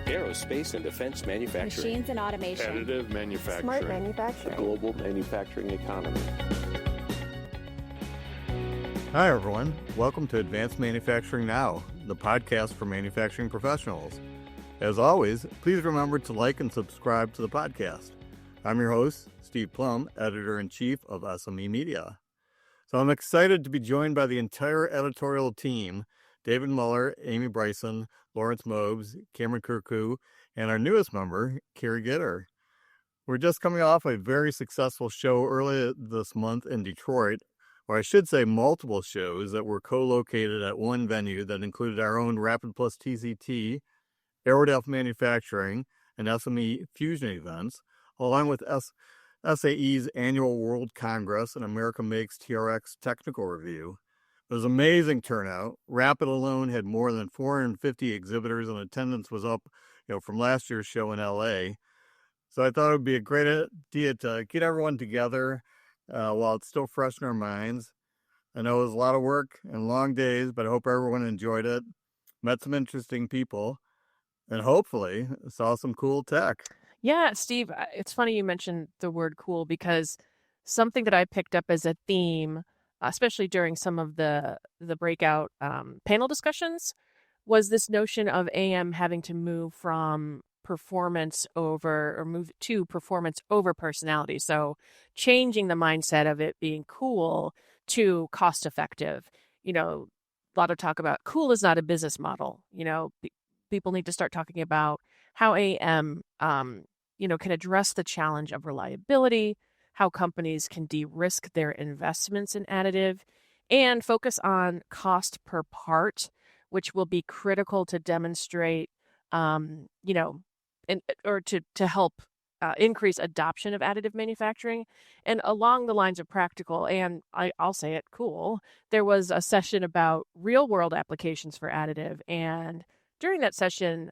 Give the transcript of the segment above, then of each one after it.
aerospace and defense manufacturing, machines and automation, additive manufacturing, smart manufacturing, global manufacturing economy. Hi, everyone. Welcome to Advanced Manufacturing Now, the podcast for manufacturing professionals. As always, please remember to like and subscribe to the podcast. I'm your host, Steve Plum, Editor-in-Chief of SME Media. So I'm excited to be joined by the entire editorial team, David Muller, Amy Bryson, Lawrence Mobes, Cameron Kirku, and our newest member, Carrie Gitter. We're just coming off a very successful show earlier this month in Detroit, or I should say multiple shows that were co-located at one venue that included our own Rapid Plus TCT, Aerodef Manufacturing, and SME Fusion events, along with SAE's annual World Congress and America Makes TRX Technical Review. It was amazing turnout. Rapid alone had more than 450 exhibitors, and attendance was up, from last year's show in LA. So I thought it would be a great idea to get everyone together while it's still fresh in our minds. I know it was a lot of work and long days, but I hope everyone enjoyed it, met some interesting people, and hopefully saw some cool tech. Yeah, Steve, it's funny you mentioned the word cool, because something that I picked up as a theme, especially during some of the breakout panel discussions, was this notion of AM having to move from performance over, or move to performance over personality. So changing the mindset of it being cool to cost effective. A lot of talk about cool is not a business model. People need to start talking about how AM, can address the challenge of reliability, how companies can de-risk their investments in additive, and focus on cost per part, which will be critical to demonstrate, or to help increase adoption of additive manufacturing. And along the lines of practical, and I'll say it, cool, there was a session about real-world applications for additive. And during that session,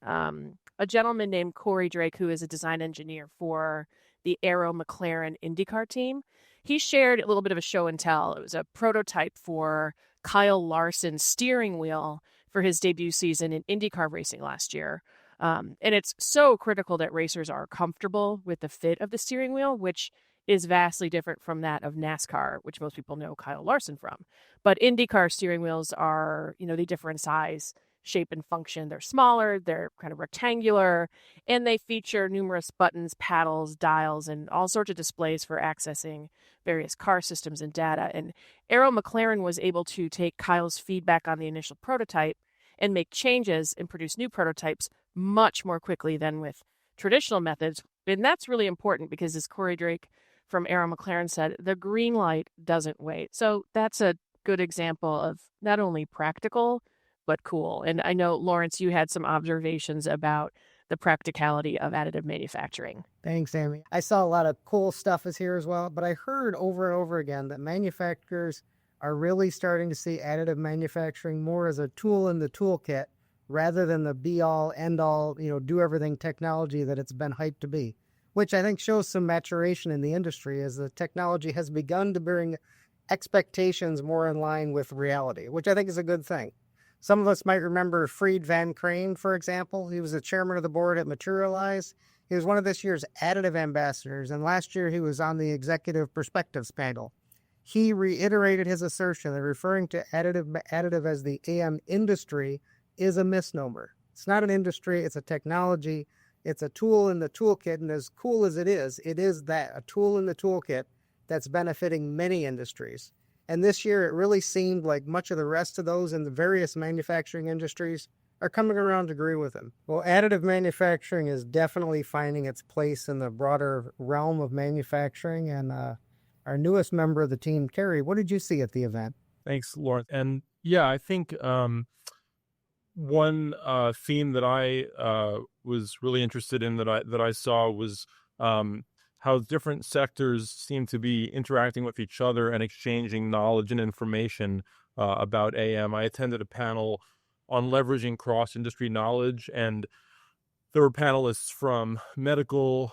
a gentleman named Corey Drake, who is a design engineer for the Aero McLaren IndyCar team, he shared a little bit of a show and tell. It was a prototype for Kyle Larson's steering wheel for his debut season in IndyCar racing last year. And it's so critical that racers are comfortable with the fit of the steering wheel, which is vastly different from that of NASCAR, which most people know Kyle Larson from. But IndyCar steering wheels are, they differ in size, shape, and function. They're smaller, they're kind of rectangular, and they feature numerous buttons, paddles, dials, and all sorts of displays for accessing various car systems and data. And Aero McLaren was able to take Kyle's feedback on the initial prototype and make changes and produce new prototypes much more quickly than with traditional methods. And that's really important because, as Corey Drake from Aero McLaren said, the green light doesn't wait. So that's a good example of not only practical, but cool. And I know, Lawrence, you had some observations about the practicality of additive manufacturing. Thanks, Amy. I saw a lot of cool stuff is here as well, but I heard over and over again that manufacturers are really starting to see additive manufacturing more as a tool in the toolkit rather than the be-all, end-all, do-everything technology that it's been hyped to be, which I think shows some maturation in the industry as the technology has begun to bring expectations more in line with reality, which I think is a good thing. Some of us might remember Fried Van Crane, for example. He was the chairman of the board at Materialize. He was one of this year's additive ambassadors, and last year he was on the Executive Perspectives panel. He reiterated his assertion that referring to additive as the AM industry is a misnomer. It's not an industry, it's a technology, it's a tool in the toolkit, and as cool as it is that, a tool in the toolkit that's benefiting many industries. And this year, it really seemed like much of the rest of those in the various manufacturing industries are coming around to agree with him. Well, additive manufacturing is definitely finding its place in the broader realm of manufacturing. And our newest member of the team, Carrie, what did you see at the event? Thanks, Lawrence. And yeah, I think one theme that I was really interested in that I saw was how different sectors seem to be interacting with each other and exchanging knowledge and information about AM. I attended a panel on leveraging cross-industry knowledge, and there were panelists from medical,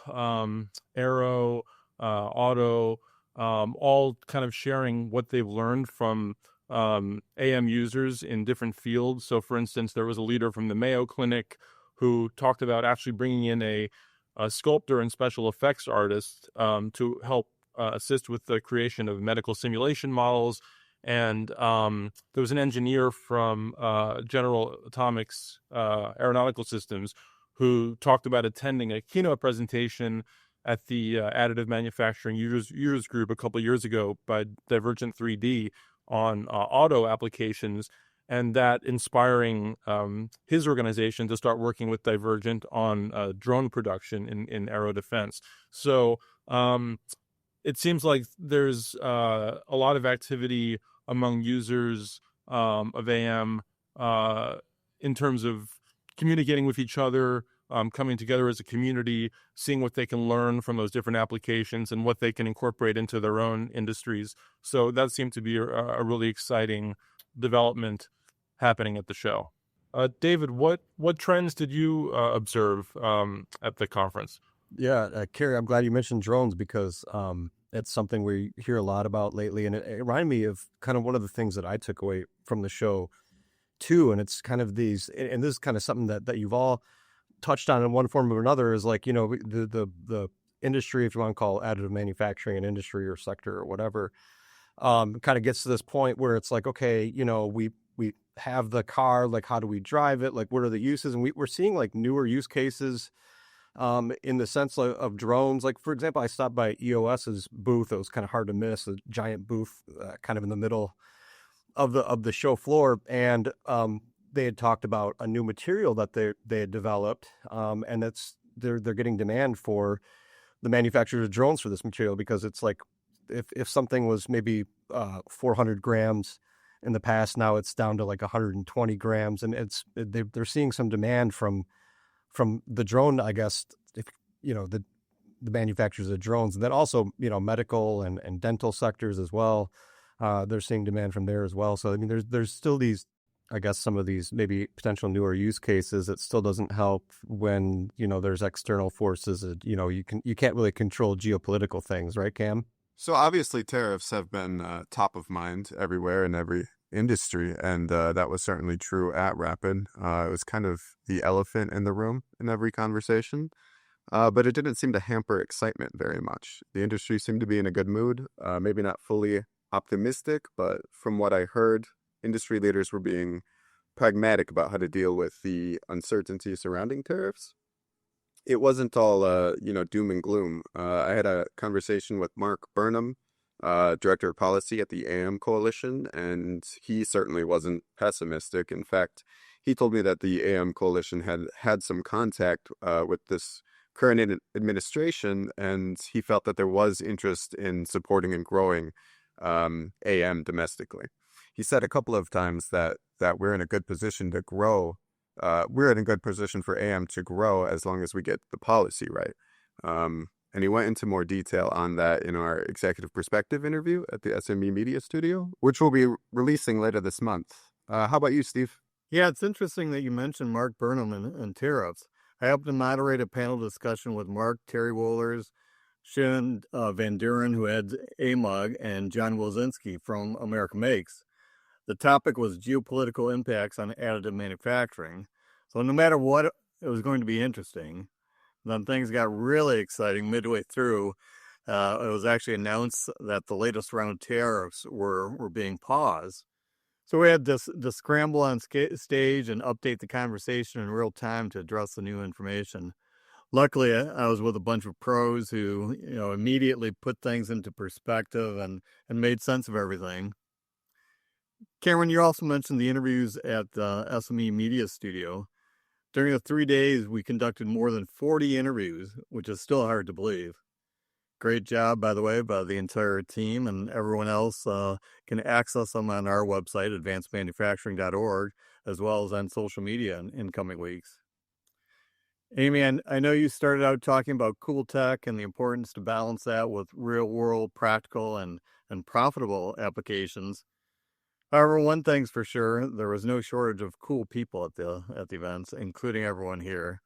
aero, auto, all kind of sharing what they've learned from AM users in different fields. So, for instance, there was a leader from the Mayo Clinic who talked about actually bringing in a sculptor and special effects artist to help assist with the creation of medical simulation models. And there was an engineer from General Atomics Aeronautical Systems who talked about attending a keynote presentation at the Additive Manufacturing Users Group a couple of years ago by Divergent 3D on auto applications, and that inspiring his organization to start working with Divergent on drone production in aero defense. So it seems like there's a lot of activity among users of AM in terms of communicating with each other, coming together as a community, seeing what they can learn from those different applications and what they can incorporate into their own industries. So that seemed to be a really exciting development happening at the show. David, what trends did you observe at the conference? Yeah, Carrie, I'm glad you mentioned drones because it's something we hear a lot about lately. And it reminded me of kind of one of the things that I took away from the show too. And it's kind of these, and this is kind of something that you've all touched on in one form or another, is like, the industry, if you want to call additive manufacturing an industry or sector or whatever, kind of gets to this point where it's like, okay, we have the car, like, how do we drive it? Like, what are the uses? And we're seeing like newer use cases in the sense of drones. Like, for example, I stopped by EOS's booth. It was kind of hard to miss, a giant booth kind of in the middle of the show floor. And they had talked about a new material that they had developed. And they're getting demand for the manufacturers of drones for this material, because it's like, if something was maybe 400 grams in the past, now it's down to like 120 grams. And they're seeing some demand from the drone, I guess, the manufacturers of drones, and then also, medical and dental sectors as well. They're seeing demand from there as well. So, I mean, there's still these, I guess, some of these maybe potential newer use cases. It still doesn't help when, there's external forces that, you can't really control geopolitical things, right, Cam? So obviously tariffs have been top of mind everywhere in every industry, and that was certainly true at Rapid. It was kind of the elephant in the room in every conversation, but it didn't seem to hamper excitement very much. The industry seemed to be in a good mood, maybe not fully optimistic, but from what I heard, industry leaders were being pragmatic about how to deal with the uncertainty surrounding tariffs. It wasn't all, doom and gloom. I had a conversation with Mark Burnham, Director of Policy at the AM Coalition, and he certainly wasn't pessimistic. In fact, he told me that the AM Coalition had some contact with this current administration, and he felt that there was interest in supporting and growing AM domestically. He said a couple of times that we're in a good position to grow. We're in a good position for AM to grow as long as we get the policy right. And he went into more detail on that in our Executive Perspective interview at the SME Media studio, which we'll be releasing later this month. How about you, Steve? Yeah, it's interesting that you mentioned Mark Burnham and tariffs. I helped to moderate a panel discussion with Mark, Terry Wohlers, Shin Van Duren, who heads AMUG, and John Wilczynski from America Makes. The topic was geopolitical impacts on additive manufacturing. So no matter what, it was going to be interesting. Then things got really exciting midway through. It was actually announced that the latest round of tariffs were being paused. So we had to scramble on stage and update the conversation in real time to address the new information. Luckily, I was with a bunch of pros who, immediately put things into perspective and made sense of everything. Cameron, you also mentioned the interviews at the SME Media studio. During the 3 days, we conducted more than 40 interviews, which is still hard to believe. Great job, by the way, by the entire team, and everyone else can access them on our website, advancedmanufacturing.org, as well as on social media in coming weeks. Amy, I know you started out talking about cool tech and the importance to balance that with real-world, practical, and profitable applications. However, one thing's for sure, there was no shortage of cool people at the events, including everyone here.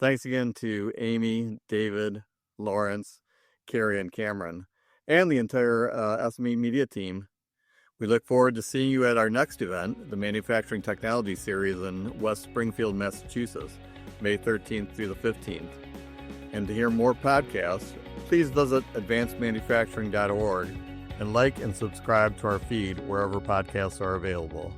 Thanks again to Amy, David, Lawrence, Carrie, and Cameron, and the entire SME Media team. We look forward to seeing you at our next event, the Manufacturing Technology Series in West Springfield, Massachusetts. May 13th through the 15th. And to hear more podcasts, please visit advancedmanufacturing.org and like and subscribe to our feed wherever podcasts are available.